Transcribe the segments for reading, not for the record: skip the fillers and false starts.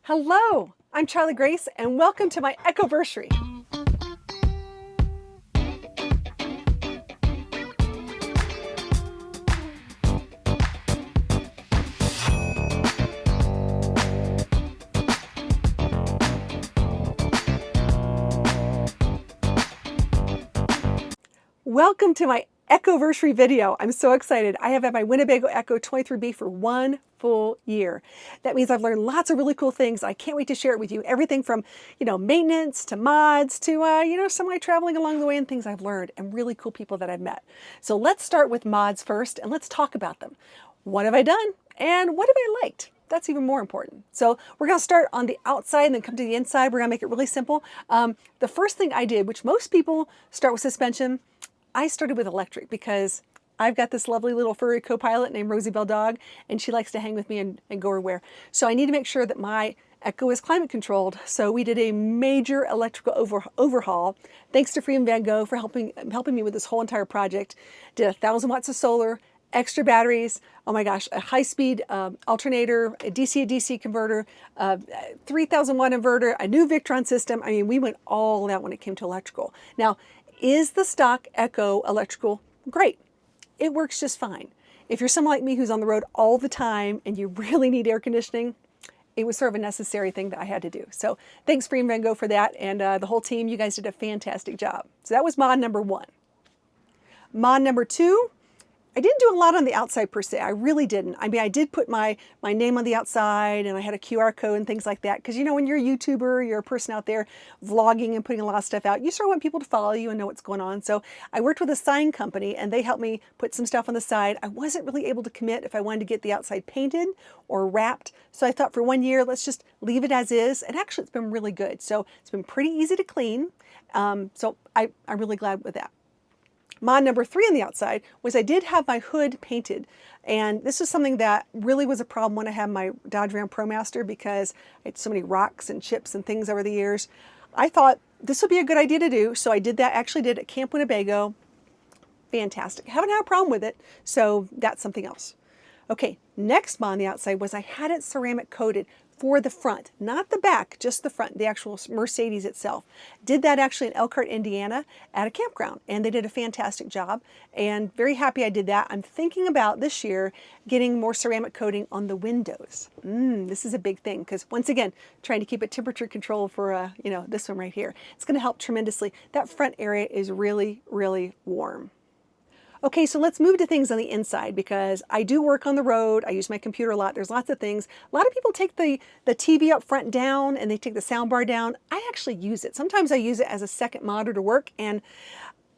Hello, I'm Charlie Grace and welcome to my Echoversary. Welcome to my Echoversary video. I'm so excited. I have had my Winnebago Echo 23B for 1 full year. That means I've learned lots of really cool things. I can't wait to share it with you. Everything from, maintenance to mods to, semi-traveling along the way and things I've learned and really cool people that I've met. So let's start with mods first and let's talk about them. What have I done and what have I liked? That's even more important. So we're going to start on the outside and then come to the inside. We're going to make it really simple. The first thing I did, which most people start with suspension, I started with electric because I've got this lovely little furry co-pilot named Rosie Bell Dog, and she likes to hang with me and go everywhere. So I need to make sure that my Echo is climate controlled. So we did a major electrical overhaul. Thanks to Freedom Van Gogh for helping me with this whole entire project. Did 1,000 watts of solar, extra batteries, oh my gosh, a high-speed alternator, a DC to DC converter, 3,000 watt inverter, a new Victron system. I mean, we went all out when it came to electrical. Now, is the stock Echo electrical great? It works just fine. If you're someone like me who's on the road all the time and you really need air conditioning, it was sort of a necessary thing that I had to do. So thanks Freedom Van Gogh for that, and the whole team, you guys did a fantastic job. So that was mod number 1. Mod number 2, I didn't do a lot on the outside per se. I really didn't. I mean, I did put my name on the outside and I had a QR code and things like that. Because, when you're a YouTuber, you're a person out there vlogging and putting a lot of stuff out, you sort of want people to follow you and know what's going on. So I worked with a sign company and they helped me put some stuff on the side. I wasn't really able to commit if I wanted to get the outside painted or wrapped. So I thought for 1 year, let's just leave it as is. And actually, it's been really good. So it's been pretty easy to clean. So I'm really glad with that. Mod number 3 on the outside was I did have my hood painted, and this is something that really was a problem when I had my Dodge Ram ProMaster because I had so many rocks and chips and things over the years. I thought this would be a good idea to do, so I did that. Actually did at Camp Winnebago. Fantastic. Haven't had a problem with it, so that's something else. Okay, next mod on the outside was I had it ceramic coated for the front, not the back, just the front, the actual Mercedes itself. Did that actually in Elkhart, Indiana at a campground, and they did a fantastic job, and very happy I did that. I'm thinking about this year getting more ceramic coating on the windows. This is a big thing because once again, trying to keep it temperature controlled for, this one right here. It's gonna help tremendously. That front area is really, really warm. Okay, so let's move to things on the inside because I do work on the road. I use my computer a lot. There's lots of things. A lot of people take the TV up front down and they take the sound bar down. I actually use it. Sometimes I use it as a second monitor to work, and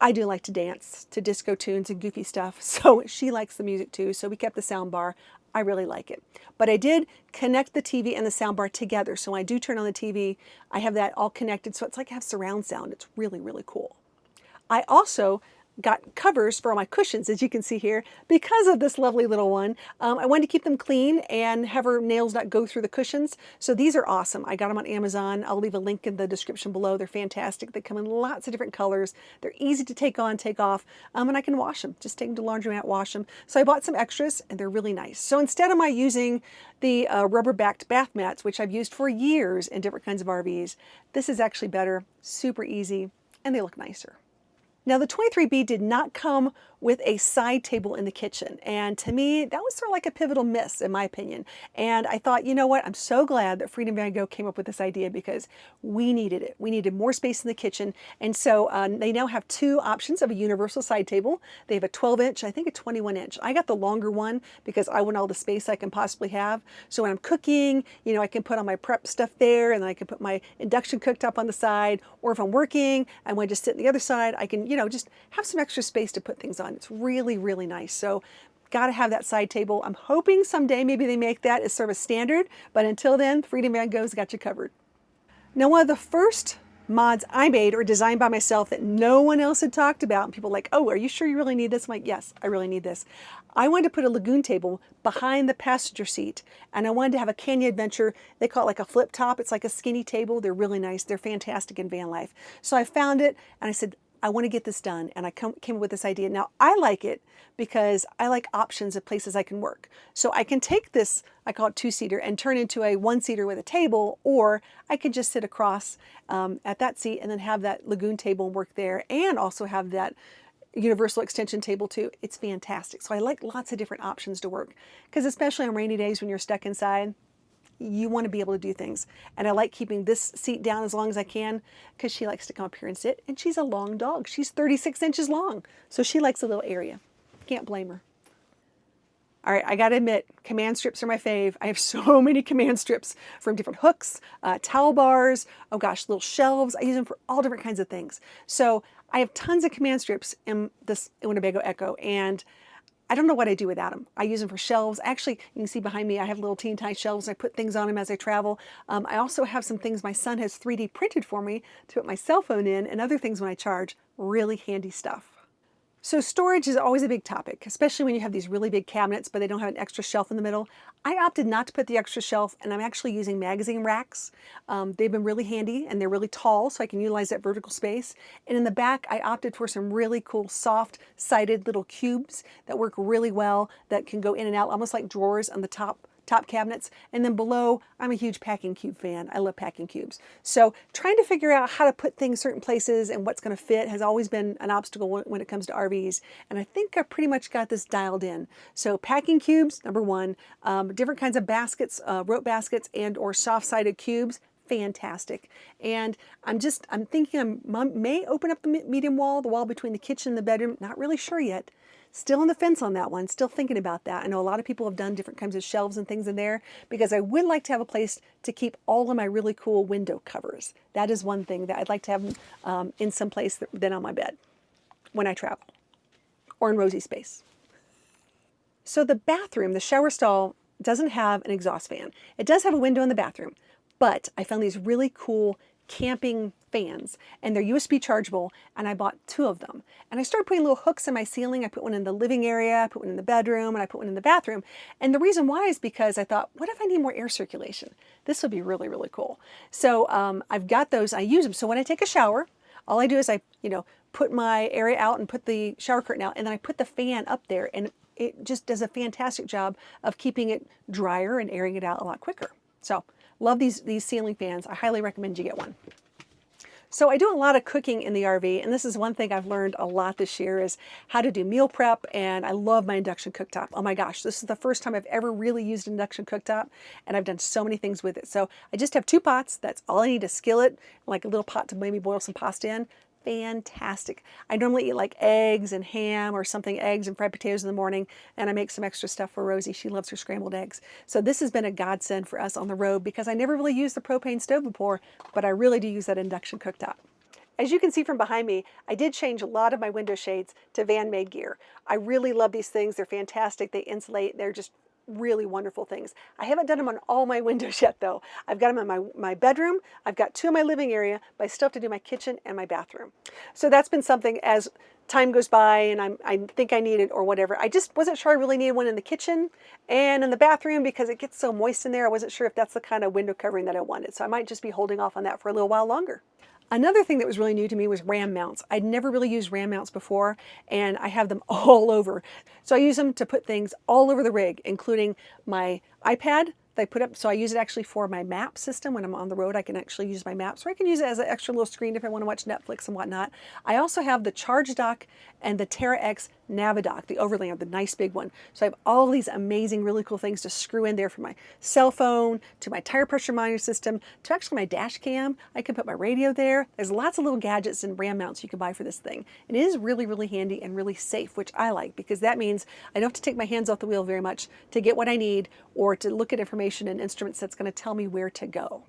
I do like to dance to disco tunes and goofy stuff. So she likes the music too. So we kept the sound bar. I really like it. But I did connect the TV and the sound bar together. So when I do turn on the TV, I have that all connected. So it's like I have surround sound. It's really, really cool. I also got covers for all my cushions, as you can see here, because of this lovely little one. I wanted to keep them clean and have her nails not go through the cushions. So these are awesome. I got them on Amazon. I'll leave a link in the description below. They're fantastic. They come in lots of different colors. They're easy to take on, take off, and I can wash them. Just take them to laundromat, wash them. So I bought some extras, and they're really nice. So instead of my using the rubber-backed bath mats, which I've used for years in different kinds of RVs, this is actually better, super easy, and they look nicer. Now the 23B did not come with a side table in the kitchen, and to me that was sort of like a pivotal miss in my opinion. And I thought, you know what, I'm so glad that Freedom Van Gogh came up with this idea because we needed it. We needed more space in the kitchen, and so they now have 2 options of a universal side table. They have a 12-inch, I think a 21-inch. I got the longer one because I want all the space I can possibly have. So when I'm cooking, I can put all my prep stuff there, and then I can put my induction cooktop on the side, or if I'm working, I want to just sit on the other side, I can, just have some extra space to put things on. It's really, really nice. So got to have that side table. I'm hoping someday maybe they make that as sort of a standard, but until then, Freedom Van Gogh's got you covered. Now, one of the first mods I made or designed by myself that no one else had talked about, and people were like, oh, are you sure you really need this? I'm like, yes, I really need this. I wanted to put a Lagoon Table behind the passenger seat, and I wanted to have a Canyon Adventure. They call it like a flip top. It's like a skinny table. They're really nice. They're fantastic in van life. So I found it, and I said, I want to get this done, and I came up with this idea. Now, I like it because I like options of places I can work. So I can take this, I call it two-seater, and turn into a one-seater with a table, or I could just sit across at that seat and then have that Lagoon table and work there, and also have that universal extension table too. It's fantastic. So I like lots of different options to work, because especially on rainy days when you're stuck inside, you want to be able to do things. And I like keeping this seat down as long as I can, because she likes to come up here and sit, and she's a long dog. She's 36 inches long, so she likes a little area. Can't blame her. All right, I gotta admit, command strips are my fave. I have so many command strips from different hooks, towel bars, oh gosh, little shelves. I use them for all different kinds of things. So I have tons of command strips in this Winnebago Echo, and I don't know what I do without them. I use them for shelves. Actually, you can see behind me, I have little teeny tiny shelves. I put things on them as I travel. I also have some things my son has 3D printed for me to put my cell phone in, and other things when I charge. Really handy stuff. So storage is always a big topic, especially when you have these really big cabinets, but they don't have an extra shelf in the middle. I opted not to put the extra shelf, and I'm actually using magazine racks. They've been really handy, and they're really tall, so I can utilize that vertical space. And in the back, I opted for some really cool, soft-sided little cubes that work really well, that can go in and out, almost like drawers on the top cabinets. And then below, I'm a huge packing cube fan. I love packing cubes. So trying to figure out how to put things certain places and what's going to fit has always been an obstacle when it comes to RVs. And I think I pretty much got this dialed in. So packing cubes, number one, different kinds of baskets, rope baskets and or soft-sided cubes, fantastic. And I'm thinking I may open up the medium wall, the wall between the kitchen and the bedroom. Not really sure yet. Still on the fence on that one, still thinking about that. I know a lot of people have done different kinds of shelves and things in there, because I would like to have a place to keep all of my really cool window covers. That is one thing that I'd like to have in some place than on my bed when I travel, or in Rosie's space. So the bathroom, the shower stall, doesn't have an exhaust fan. It does have a window in the bathroom, but I found these really cool camping fans, and they're USB chargeable, and I bought 2 of them. And I started putting little hooks in my ceiling. I put one in the living area, I put one in the bedroom, and I put one in the bathroom. And the reason why is because I thought, what if I need more air circulation? This would be really, really cool. So I've got those, I use them. So when I take a shower, all I do is I put my area out and put the shower curtain out, and then I put the fan up there, and it just does a fantastic job of keeping it drier and airing it out a lot quicker. So love these ceiling fans. I highly recommend you get one. So I do a lot of cooking in the RV, and this is one thing I've learned a lot this year, is how to do meal prep, and I love my induction cooktop. Oh my gosh, this is the first time I've ever really used induction cooktop, and I've done so many things with it. So I just have 2 pots. That's all I need, a skillet, like a little pot to maybe boil some pasta in. Fantastic. I normally eat like eggs and ham or something, eggs and fried potatoes in the morning, and I make some extra stuff for Rosie. She loves her scrambled eggs. So this has been a godsend for us on the road, because I never really used the propane stove before, but I really do use that induction cooktop. As you can see from behind me, I did change a lot of my window shades to VanMade gear. I really love these things. They're fantastic. They insulate. They're just really wonderful things. I haven't done them on all my windows yet, though. I've got them in my bedroom, I've got 2 in my living area, but I still have to do my kitchen and my bathroom. So that's been something, as time goes by and I think I need it or whatever. I just wasn't sure I really needed one in the kitchen and in the bathroom, because it gets so moist in there. I wasn't sure if that's the kind of window covering that I wanted. So I might just be holding off on that for a little while longer. Another thing that was really new to me was ram mounts. I'd never really used ram mounts before, and I have them all over. So I use them to put things all over the rig, including my iPad that I put up. So I use it actually for my map system. When I'm on the road, I can actually use my maps, or I can use it as an extra little screen if I want to watch Netflix and whatnot. I also have the Charge Dock and the Terra X Navidock, the Overland, the nice big one. So I have all these amazing, really cool things to screw in there, from my cell phone to my tire pressure monitor system to actually my dash cam. I can put my radio there. There's lots of little gadgets and ram mounts you can buy for this thing. And it is really, really handy and really safe, which I like, because that means I don't have to take my hands off the wheel very much to get what I need, or to look at information and instruments that's going to tell me where to go.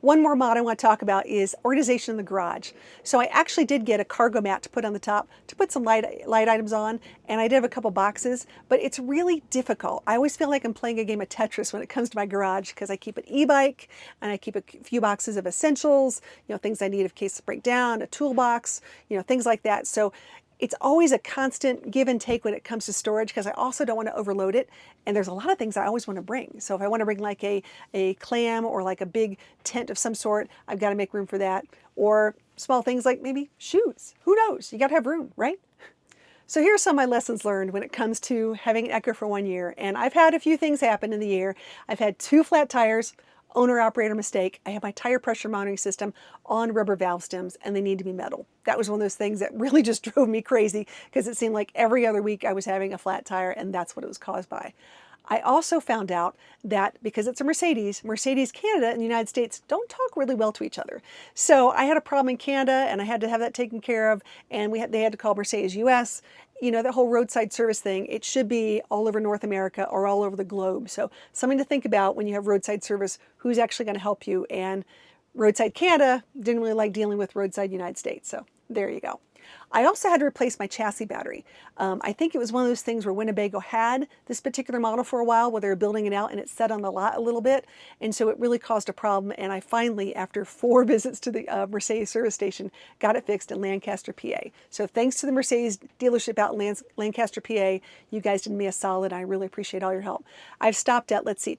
One more mod I want to talk about is organization in the garage. So I actually did get a cargo mat to put on the top to put some light items on, and I did have a couple boxes, but it's really difficult. I always feel like I'm playing a game of Tetris when it comes to my garage, because I keep an e-bike and I keep a few boxes of essentials, things I need in case of breakdown, a toolbox, things like that. So It's always a constant give and take when it comes to storage because I also don't want to overload it. And there's a lot of things I always want to bring. So if I want to bring like a clam or like a big tent of some sort, I've got to make room for that. Or small things like maybe shoes. Who knows? You got to have room, right? So here's some of my lessons learned when it comes to having an Echo for 1 year. And I've had a few things happen in the year. I've had 2 flat tires, owner-operator mistake. I have my tire pressure monitoring system on rubber valve stems and they need to be metal. That was one of those things that really just drove me crazy because it seemed like every other week I was having a flat tire and that's what it was caused by. I also found out that because it's a Mercedes, Mercedes Canada and the United States don't talk really well to each other. So I had a problem in Canada and I had to have that taken care of, and they had to call Mercedes US. You know, that whole roadside service thing, it should be all over North America or all over the globe. So something to think about when you have roadside service, who's actually going to help you. And Roadside Canada didn't really like dealing with Roadside United States. So there you go. I also had to replace my chassis battery. I think it was one of those things where Winnebago had this particular model for a while where they were building it out and it sat on the lot a little bit. And so it really caused a problem. And I finally, after 4 visits to the Mercedes service station, got it fixed in Lancaster, PA. So thanks to the Mercedes dealership out in Lancaster, PA, you guys did me a solid. I really appreciate all your help. I've stopped at, let's see,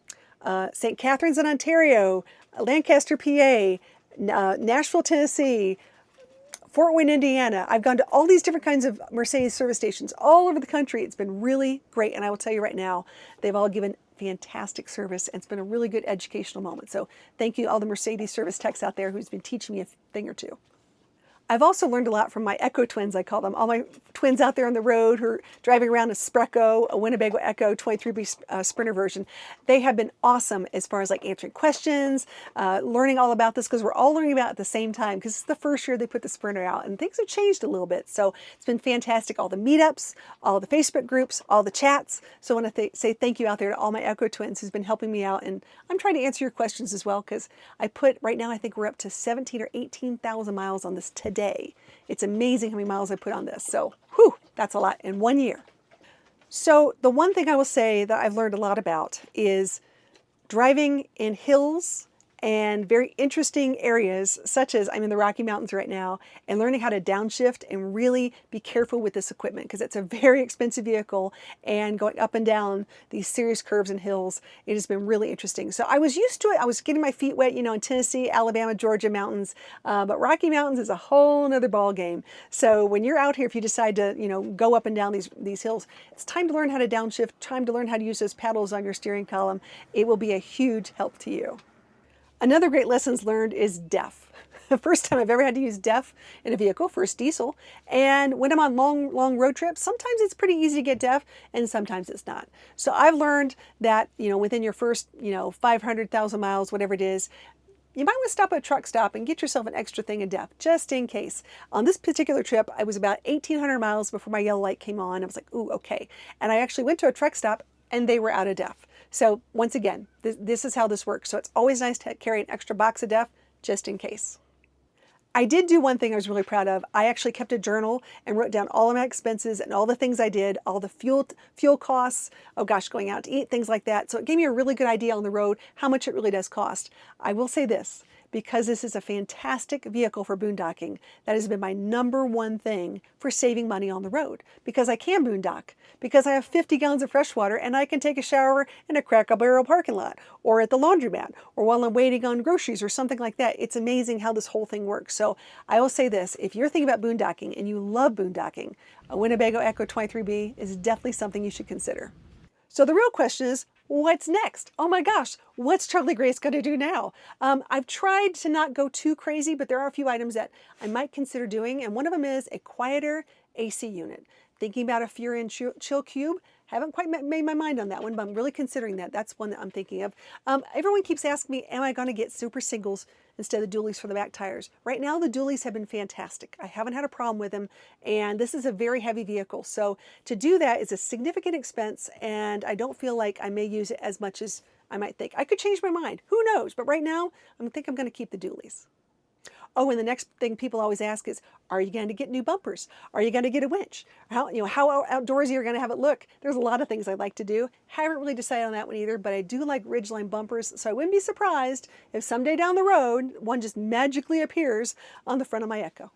St. Catharines in Ontario, Lancaster, PA, Nashville, Tennessee, Fort Wayne, Indiana. I've gone to all these different kinds of Mercedes service stations all over the country. It's been really great. And I will tell you right now, they've all given fantastic service. And it's been a really good educational moment. So thank you to all the Mercedes service techs out there who's been teaching me a thing or two. I've also learned a lot from my Echo twins, I call them. All my twins out there on the road who are driving around a Spreco, a Winnebago Echo 23B Sprinter version. They have been awesome as far as like answering questions, learning all about this because we're all learning about it at the same time because it's the first year they put the Sprinter out and things have changed a little bit. So it's been fantastic. All the meetups, all the Facebook groups, all the chats. So I want to say thank you out there to all my Echo twins who's been helping me out. And I'm trying to answer your questions as well because right now I think we're up to 17 or 18,000 miles on this today. It's amazing how many miles I put on this. So, whew, that's a lot in 1 year. So the one thing I will say that I've learned a lot about is driving in hills and very interesting areas, such as I'm in the Rocky Mountains right now, and learning how to downshift and really be careful with this equipment because it's a very expensive vehicle and going up and down these serious curves and hills, it has been really interesting. So I was used to it. I was getting my feet wet, you know, in Tennessee, Alabama, Georgia mountains, but Rocky Mountains is a whole nother ball game. So when you're out here, if you decide to, you know, go up and down these hills, it's time to learn how to downshift, time to learn how to use those paddles on your steering column. It will be a huge help to you. Another great lessons learned is DEF. The first time I've ever had to use DEF in a vehicle, first diesel. And when I'm on long road trips, sometimes it's pretty easy to get DEF and sometimes it's not. So I've learned that, you know, within your first, 500,000 miles, whatever it is, you might want to stop at a truck stop and get yourself an extra thing of DEF, just in case. On this particular trip, I was about 1,800 miles before my yellow light came on. I was like, ooh, okay. And I actually went to a truck stop and they were out of DEF. So once again, this is how this works. So it's always nice to carry an extra box of DEF just in case. I did do one thing I was really proud of. I actually kept a journal and wrote down all of my expenses and all the things I did, all the fuel costs, oh gosh, going out to eat, things like that. So it gave me a really good idea on the road how much it really does cost. I will say this, because this is a fantastic vehicle for boondocking, that has been my #1 thing for saving money on the road. Because I can boondock, because I have 50 gallons of fresh water and I can take a shower in a Cracker Barrel parking lot or at the laundromat or while I'm waiting on groceries or something like that. It's amazing how this whole thing works. So I will say this, if you're thinking about boondocking and you love boondocking, a Winnebago Echo 23B is definitely something you should consider. So the real question is, what's next? Oh my gosh, what's Charlie Grace going to do now? I've tried to not go too crazy, but there are a few items that I might consider doing, and one of them is a quieter AC unit. Thinking about a Furrion Chill Cube. Haven't quite made my mind on that one, but I'm really considering that. That's one that I'm thinking of. Everyone keeps asking me, am I going to get super singles instead of dualies for the back tires? Right now, the dualies have been fantastic. I haven't had a problem with them, and this is a very heavy vehicle. So to do that is a significant expense, and I don't feel like I may use it as much as I might think. I could change my mind. Who knows? But right now, I think I'm going to keep the dualies. Oh, and the next thing people always ask is, are you going to get new bumpers? Are you going to get a winch? How outdoorsy you're going to have it look? There's a lot of things I'd like to do. Haven't really decided on that one either, but I do like ridgeline bumpers, so I wouldn't be surprised if someday down the road, one just magically appears on the front of my Echo.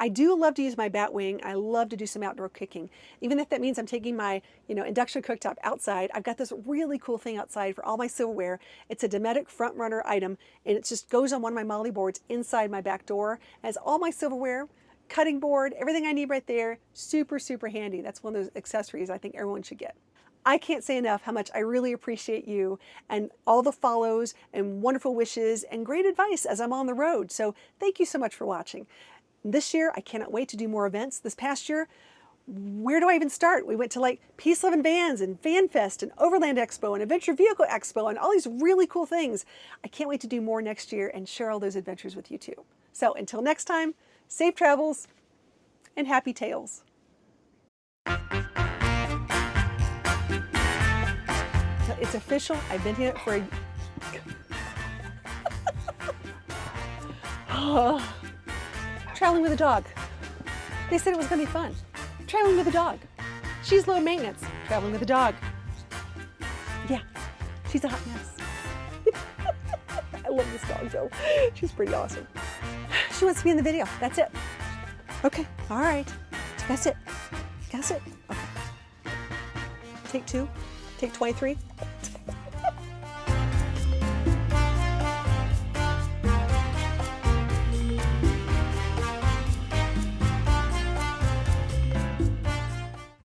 I do love to use my bat wing. I love to do some outdoor cooking. Even if that means I'm taking my, induction cooktop outside, I've got this really cool thing outside for all my silverware. It's a Dometic front runner item, and it just goes on one of my molly boards inside my back door. It has all my silverware, cutting board, everything I need right there. Super, super handy. That's one of those accessories I think everyone should get. I can't say enough how much I really appreciate you and all the follows and wonderful wishes and great advice as I'm on the road. So thank you so much for watching. This year, I cannot wait to do more events. This past year, where do I even start? We went to like Peace, Love, and Vans and Van Fest and Overland Expo and Adventure Vehicle Expo and all these really cool things. I can't wait to do more next year and share all those adventures with you too. So until next time, safe travels and happy tales. It's official. I've been here for a... Traveling with a dog. They said it was going to be fun. Traveling with a dog. She's low maintenance. Traveling with a dog. Yeah, she's a hot mess. I love this dog though. She's pretty awesome. She wants to be in the video. That's it. Okay, all right. That's it. That's it. Okay. Take 2. Take 23.